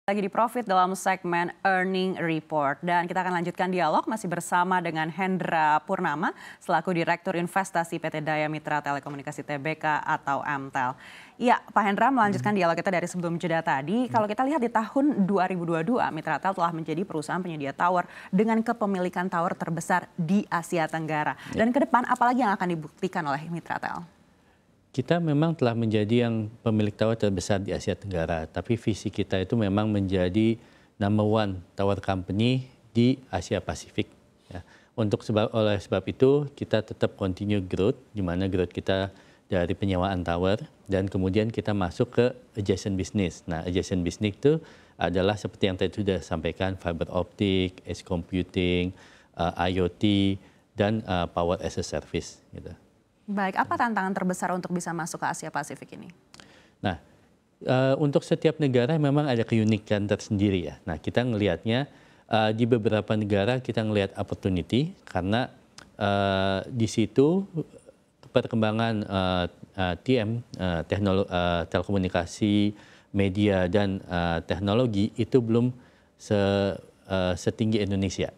Lagi di Profit dalam segmen Earning Report. Dan kita akan lanjutkan dialog masih bersama dengan Hendra Purnama selaku Direktur Investasi PT Daya Mitra Telekomunikasi Tbk atau MTEL. Iya, Pak Hendra, melanjutkan dialog kita dari sebelum jeda tadi. Kalau kita lihat di tahun 2022, Mitratel telah menjadi perusahaan penyedia tower dengan kepemilikan tower terbesar di Asia Tenggara. Dan ke depan apalagi yang akan dibuktikan oleh Mitratel? Kita memang telah menjadi yang pemilik tower terbesar di Asia Tenggara, tapi visi kita itu memang menjadi number one tower company di Asia Pasifik. Ya. Oleh sebab itu kita tetap continue growth, di mana growth kita dari penyewaan tower dan kemudian kita masuk ke adjacent business. Nah, adjacent business itu adalah seperti yang tadi sudah sampaikan, fiber optic, edge computing, IoT, dan power as a service. Gitu. Baik, apa tantangan terbesar untuk bisa masuk ke Asia Pasifik ini? Nah, untuk setiap negara memang ada keunikan tersendiri ya. Nah, kita ngelihatnya di beberapa negara kita ngelihat opportunity karena di situ perkembangan telekomunikasi, media dan teknologi itu belum setinggi Indonesia.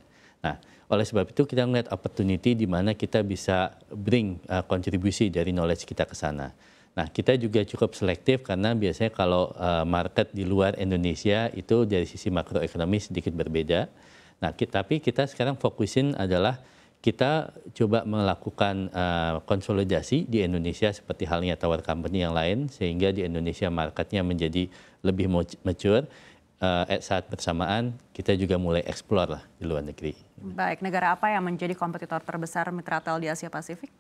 Nah, oleh sebab itu kita melihat opportunity di mana kita bisa bring kontribusi dari knowledge kita ke sana. Nah, kita juga cukup selektif karena biasanya kalau market di luar Indonesia itu dari sisi makroekonomi sedikit berbeda. Nah, tapi kita sekarang fokusin adalah kita coba melakukan konsolidasi di Indonesia seperti halnya tower company yang lain sehingga di Indonesia marketnya menjadi lebih mature. Saat bersamaan kita juga mulai explore lah di luar negeri. Baik, negara apa yang menjadi kompetitor terbesar Mitratel di Asia Pasifik?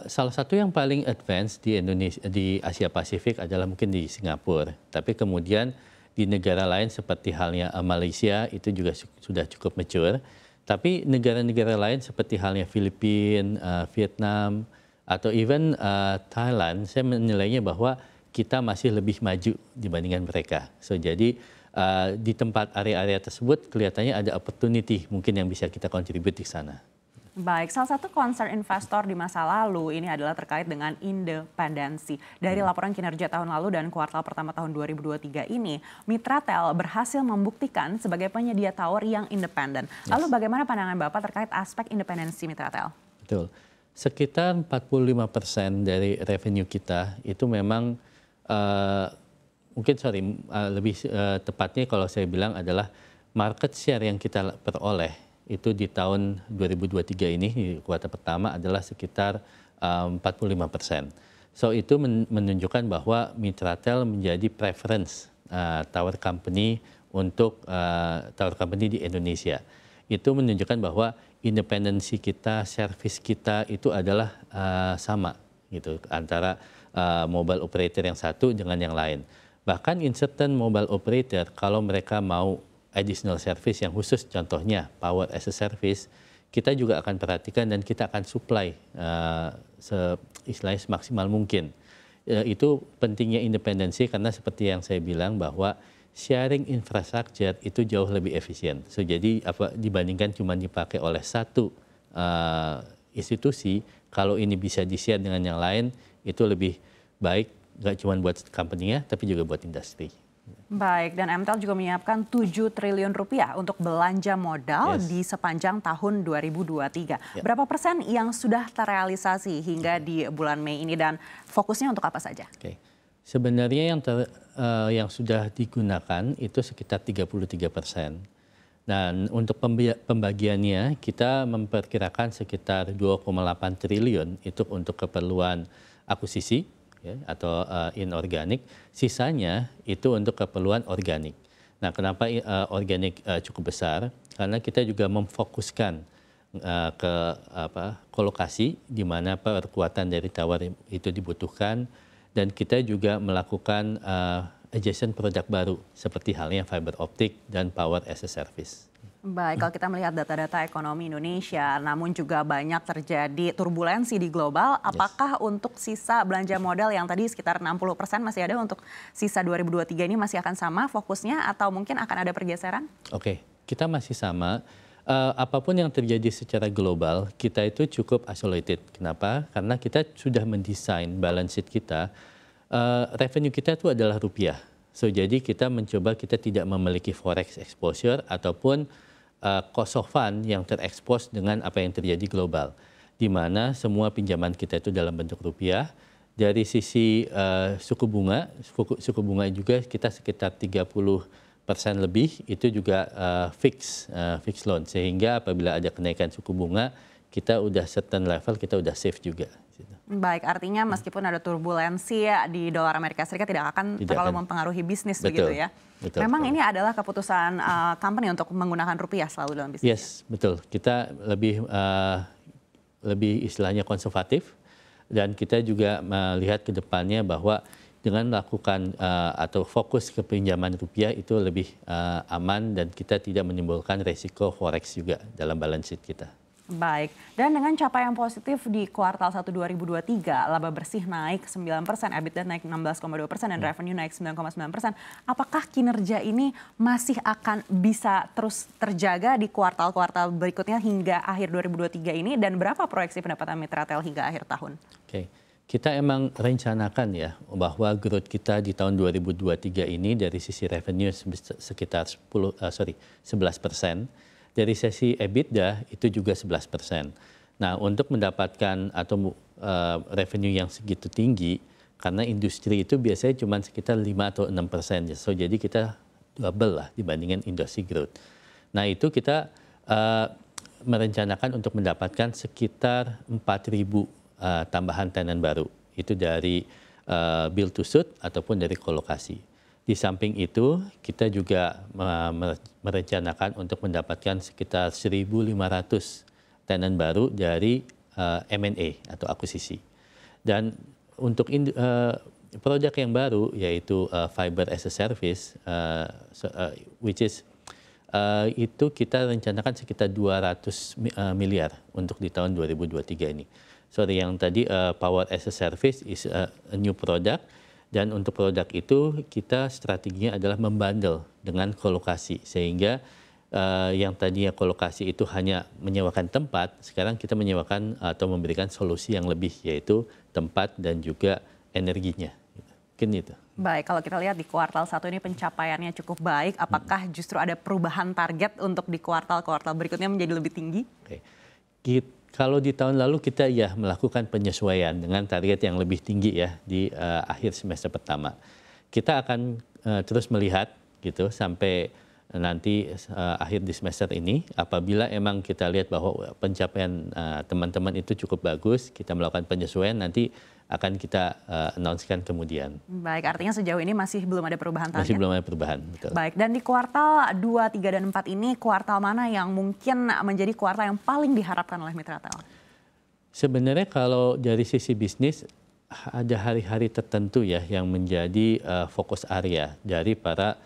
Salah satu yang paling advance di Asia Pasifik adalah mungkin di Singapura. Tapi kemudian di negara lain seperti halnya Malaysia itu juga sudah cukup mature. Tapi negara-negara lain seperti halnya Filipina, Vietnam, atau even Thailand, saya menilainya bahwa kita masih lebih maju dibandingkan mereka. So, jadi di tempat area-area tersebut kelihatannya ada opportunity mungkin yang bisa kita kontribusi di sana. Baik, salah satu concern investor di masa lalu ini adalah terkait dengan independensi. Dari laporan kinerja tahun lalu dan kuartal pertama tahun 2023 ini, Mitratel berhasil membuktikan sebagai penyedia tower yang independen. Lalu bagaimana pandangan Bapak terkait aspek independensi Mitratel? Betul. Sekitar 45% dari revenue kita itu memang lebih tepatnya kalau saya bilang adalah market share yang kita peroleh itu di tahun 2023 ini di kuartal pertama adalah sekitar 45%. So itu menunjukkan bahwa Mitratel menjadi preference tower company untuk tower company di Indonesia. Itu menunjukkan bahwa independensi kita, service kita itu adalah sama gitu antara mobile operator yang satu dengan yang lain. Bahkan in certain mobile operator, kalau mereka mau additional service yang khusus, contohnya power as a service, kita juga akan perhatikan dan kita akan supply istilahnya semaksimal mungkin. Itu pentingnya independensi karena seperti yang saya bilang bahwa sharing infrastructure itu jauh lebih efisien. So, jadi dibandingkan cuma dipakai oleh satu institusi, kalau ini bisa di-share dengan yang lain, itu lebih baik, nggak cuma buat company-nya, tapi juga buat industri. Baik, dan MTEL juga menyiapkan 7 triliun rupiah untuk belanja modal di sepanjang tahun 2023. Berapa persen yang sudah terrealisasi hingga di bulan Mei ini dan fokusnya untuk apa saja? Sebenarnya yang sudah digunakan itu sekitar 33%. Dan untuk pembagiannya kita memperkirakan sekitar 2,8 triliun itu untuk keperluan akuisisi ya, atau inorganik, sisanya itu untuk keperluan organik. Nah, kenapa organik cukup besar? Karena kita juga memfokuskan ke kolokasi di mana perkuatan dari tower itu dibutuhkan dan kita juga melakukan adjacent produk baru seperti halnya fiber optic dan power as a service. Baik, kalau kita melihat data-data ekonomi Indonesia, namun juga banyak terjadi turbulensi di global, apakah untuk sisa belanja modal yang tadi sekitar 60% masih ada untuk sisa 2023 ini masih akan sama fokusnya atau mungkin akan ada pergeseran? Oke, kita masih sama. Apapun yang terjadi secara global, kita itu cukup isolated. Kenapa? Karena kita sudah mendesain balance sheet kita, revenue kita itu adalah rupiah. So jadi kita mencoba kita tidak memiliki forex exposure ataupun cost of fund yang terekspos dengan apa yang terjadi global, di mana semua pinjaman kita itu dalam bentuk rupiah. Dari sisi suku bunga juga kita sekitar 30% lebih itu juga fix loan, sehingga apabila ada kenaikan suku bunga kita udah certain level, kita udah safe juga. Baik, artinya meskipun ada turbulensi di dolar Amerika Serikat tidak akan terlalu mempengaruhi bisnis. Betul, begitu ya. Betul, memang ini adalah keputusan company untuk menggunakan rupiah selalu dalam bisnis. Yes, betul. Kita lebih istilahnya konservatif. Dan kita juga melihat ke depannya bahwa dengan melakukan atau fokus ke pinjaman rupiah itu lebih aman dan kita tidak menimbulkan resiko forex juga dalam balance sheet kita. Baik, dan dengan capaian positif di kuartal 1 2023, laba bersih naik 9%, EBITDA naik 16,2% dan revenue naik 9,9%. Apakah kinerja ini masih akan bisa terus terjaga di kuartal-kuartal berikutnya hingga akhir 2023 ini, dan berapa proyeksi pendapatan Mitratel hingga akhir tahun? Oke. Kita emang rencanakan ya bahwa growth kita di tahun 2023 ini dari sisi revenue sekitar 11%. Dari sisi EBITDA itu juga 11%. Nah, untuk mendapatkan atau revenue yang segitu tinggi, karena industri itu biasanya cuma sekitar 5 atau 6%. So, jadi kita double lah dibandingin industri growth. Nah, itu kita merencanakan untuk mendapatkan sekitar 4.000 tambahan tenan baru. Itu dari build to suit ataupun dari kolokasi. Di samping itu, kita juga merencanakan untuk mendapatkan sekitar 1.500 tenan baru dari M&A atau akuisisi. Dan untuk produk yang baru, yaitu Fiber as a Service, which is itu kita rencanakan sekitar 200 miliar untuk di tahun 2023 ini. Sorry, yang tadi Power as a Service is a new product. Dan untuk produk itu kita strateginya adalah membundle dengan kolokasi, sehingga yang tadinya kolokasi itu hanya menyewakan tempat, sekarang kita menyewakan atau memberikan solusi yang lebih, yaitu tempat dan juga energinya. Mungkin itu. Baik, kalau kita lihat di kuartal 1 ini pencapaiannya cukup baik, apakah justru ada perubahan target untuk di kuartal-kuartal berikutnya menjadi lebih tinggi? Oke. Kalau di tahun lalu kita ya melakukan penyesuaian dengan target yang lebih tinggi ya di akhir semester pertama. Kita akan terus melihat gitu sampai nanti akhir di semester ini. Apabila emang kita lihat bahwa pencapaian teman-teman itu cukup bagus, kita melakukan penyesuaian, nanti akan kita announce-kan kemudian. Baik, artinya sejauh ini masih belum ada perubahan target? Masih belum ada perubahan, betul. Baik, dan di kuartal 2, 3, dan 4 ini, kuartal mana yang mungkin menjadi kuartal yang paling diharapkan oleh Mitratel? Sebenarnya kalau dari sisi bisnis, ada hari-hari tertentu ya yang menjadi fokus area dari para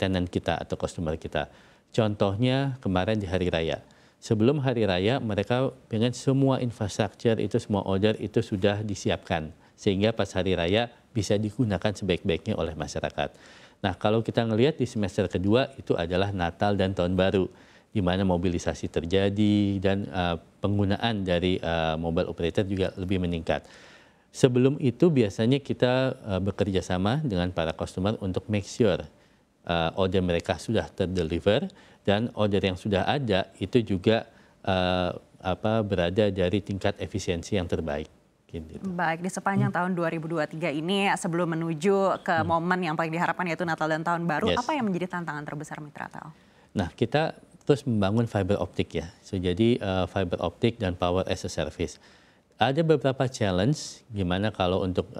tenant kita atau customer kita. Contohnya kemarin di Hari Raya. Sebelum Hari Raya mereka pengen semua infrastruktur itu, semua order itu sudah disiapkan. Sehingga pas Hari Raya bisa digunakan sebaik-baiknya oleh masyarakat. Nah, kalau kita ngelihat di semester kedua itu adalah Natal dan Tahun Baru, di mana mobilisasi terjadi dan penggunaan dari mobile operator juga lebih meningkat. Sebelum itu biasanya kita bekerja sama dengan para customer untuk make sure order mereka sudah terdeliver dan order yang sudah ada itu juga berada dari tingkat efisiensi yang terbaik. Gitu. Baik, di sepanjang tahun 2023 ini sebelum menuju ke momen yang paling diharapkan yaitu Natal dan Tahun Baru, apa yang menjadi tantangan terbesar Mitratel? Nah, kita terus membangun fiber optik ya. So, jadi fiber optik dan power as a service. Ada beberapa challenge gimana kalau untuk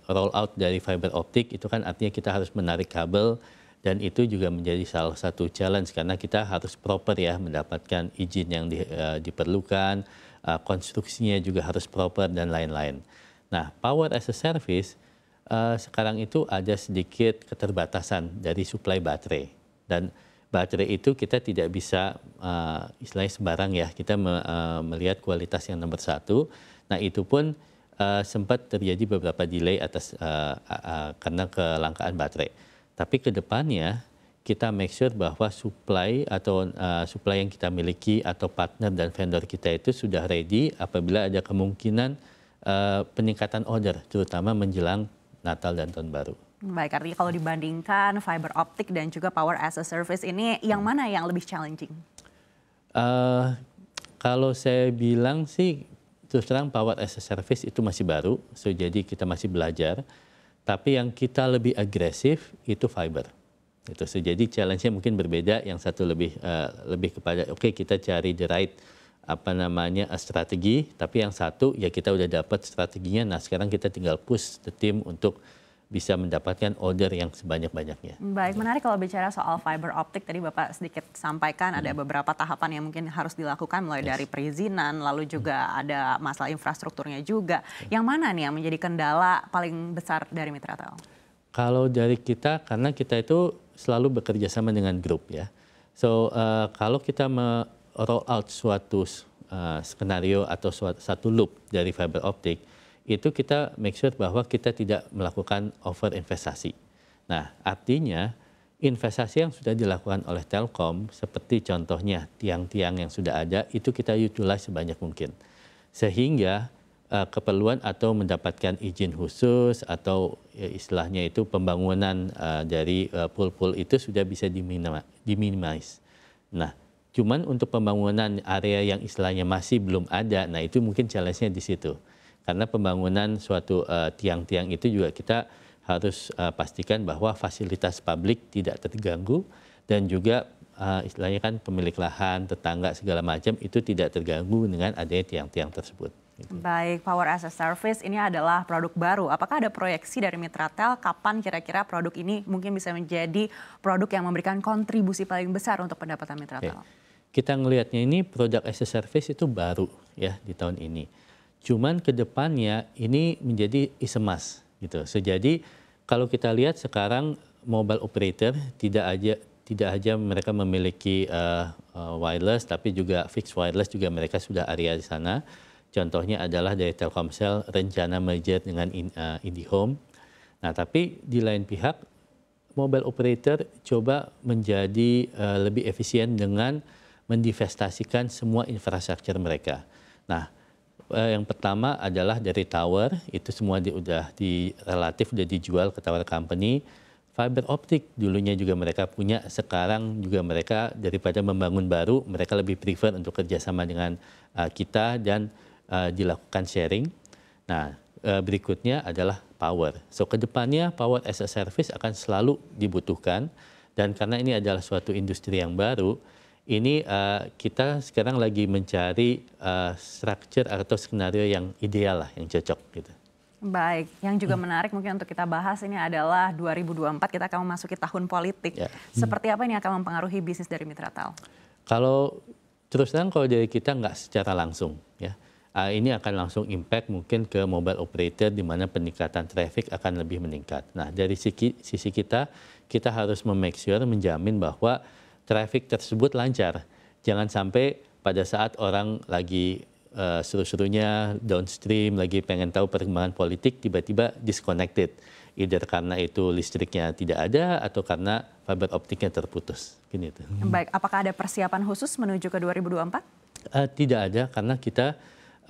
roll out dari fiber optik itu kan artinya kita harus menarik kabel. Dan itu juga menjadi salah satu challenge karena kita harus proper ya mendapatkan izin yang diperlukan, konstruksinya juga harus proper dan lain-lain. Nah, power as a service sekarang itu ada sedikit keterbatasan dari suplai baterai. Dan baterai itu kita tidak bisa istilahnya sembarang ya, kita melihat kualitas yang nomor 1. Nah, itu pun sempat terjadi beberapa delay atas karena kelangkaan baterai. Tapi ke depannya kita make sure bahwa supply atau supply yang kita miliki atau partner dan vendor kita itu sudah ready apabila ada kemungkinan peningkatan order, terutama menjelang Natal dan Tahun Baru. Baik, artinya kalau dibandingkan fiber optik dan juga power as a service ini, yang mana yang lebih challenging? Kalau saya bilang sih, terus terang power as a service itu masih baru, jadi kita masih belajar. Tapi yang kita lebih agresif itu fiber. Itu jadi challenge-nya mungkin berbeda. Yang satu lebih kepada kita cari the right strategi. Tapi yang satu ya kita udah dapat strateginya. Nah sekarang kita tinggal push the team untuk bisa mendapatkan order yang sebanyak-banyaknya. Baik, menarik kalau bicara soal fiber optik. Tadi Bapak sedikit sampaikan ada beberapa tahapan yang mungkin harus dilakukan mulai dari perizinan, lalu juga ada masalah infrastrukturnya juga. Yang mana nih yang menjadi kendala paling besar dari Mitratel? Kalau dari kita, karena kita itu selalu bekerja sama dengan grup ya. Kalau kita roll out suatu skenario atau satu loop dari fiber optik, itu kita make sure bahwa kita tidak melakukan over investasi. Nah, artinya investasi yang sudah dilakukan oleh Telkom, seperti contohnya tiang-tiang yang sudah ada, itu kita utilize sebanyak mungkin. Sehingga keperluan atau mendapatkan izin khusus atau istilahnya itu pembangunan dari pool-pool itu sudah bisa diminimize. Nah, cuman untuk pembangunan area yang istilahnya masih belum ada, nah itu mungkin challenge-nya di situ. Karena pembangunan suatu tiang-tiang itu juga kita harus pastikan bahwa fasilitas publik tidak terganggu dan juga istilahnya kan pemilik lahan, tetangga segala macam itu tidak terganggu dengan adanya tiang-tiang tersebut. Baik, Power as a Service ini adalah produk baru. Apakah ada proyeksi dari Mitratel kapan kira-kira produk ini mungkin bisa menjadi produk yang memberikan kontribusi paling besar untuk pendapatan Mitratel? Kita ngelihatnya ini produk as a service itu baru ya di tahun ini. Cuman ke depannya ini menjadi isemas gitu. Jadi kalau kita lihat sekarang mobile operator tidak aja mereka memiliki wireless, tapi juga fixed wireless juga mereka sudah area di sana. Contohnya adalah dari Telkomsel rencana merger dengan IndiHome. Nah, tapi di lain pihak mobile operator coba menjadi lebih efisien dengan mendivestasikan semua infrastruktur mereka. Nah, yang pertama adalah dari tower, itu semua relatif sudah dijual ke tower company. Fiber optik dulunya juga mereka punya, sekarang juga mereka daripada membangun baru, mereka lebih prefer untuk kerjasama dengan kita dan dilakukan sharing. Nah, berikutnya adalah power. Kedepannya power as a service akan selalu dibutuhkan, dan karena ini adalah suatu industri yang baru, ini kita sekarang lagi mencari structure atau skenario yang ideal lah, yang cocok gitu. Baik, yang juga menarik mungkin untuk kita bahas ini adalah 2024 kita akan memasuki tahun politik. Seperti apa ini akan mempengaruhi bisnis dari Mitratel? Kalau terus terang kalau dari kita nggak secara langsung ya. Ini akan langsung impact mungkin ke mobile operator di mana peningkatan traffic akan lebih meningkat. Nah, dari sisi kita harus make sure menjamin bahwa traffic tersebut lancar. Jangan sampai pada saat orang lagi seru-serunya downstream, lagi pengen tahu perkembangan politik, tiba-tiba disconnected. Either karena itu listriknya tidak ada atau karena fiber optiknya terputus. Gitu. Baik, apakah ada persiapan khusus menuju ke 2024? Tidak ada, karena kita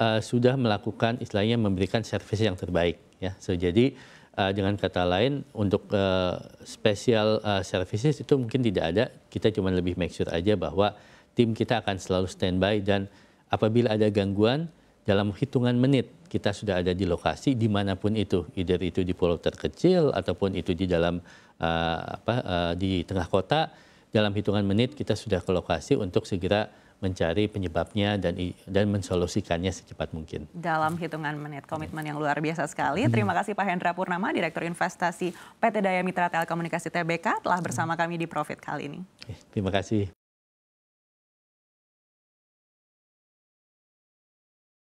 sudah melakukan istilahnya memberikan service yang terbaik. Ya. Jadi dengan kata lain untuk special services itu mungkin tidak ada. Kita cuma lebih make sure aja bahwa tim kita akan selalu standby, dan apabila ada gangguan dalam hitungan menit kita sudah ada di lokasi dimanapun itu, either itu di pulau terkecil ataupun itu di dalam di tengah kota. Dalam hitungan menit kita sudah ke lokasi untuk segera mencari penyebabnya dan mensolusikannya secepat mungkin. Dalam hitungan menit, komitmen yang luar biasa sekali. Terima kasih Pak Hendra Purnama, Direktur Investasi PT Daya Mitra Telekomunikasi Tbk telah bersama kami di Profit kali ini. Terima kasih.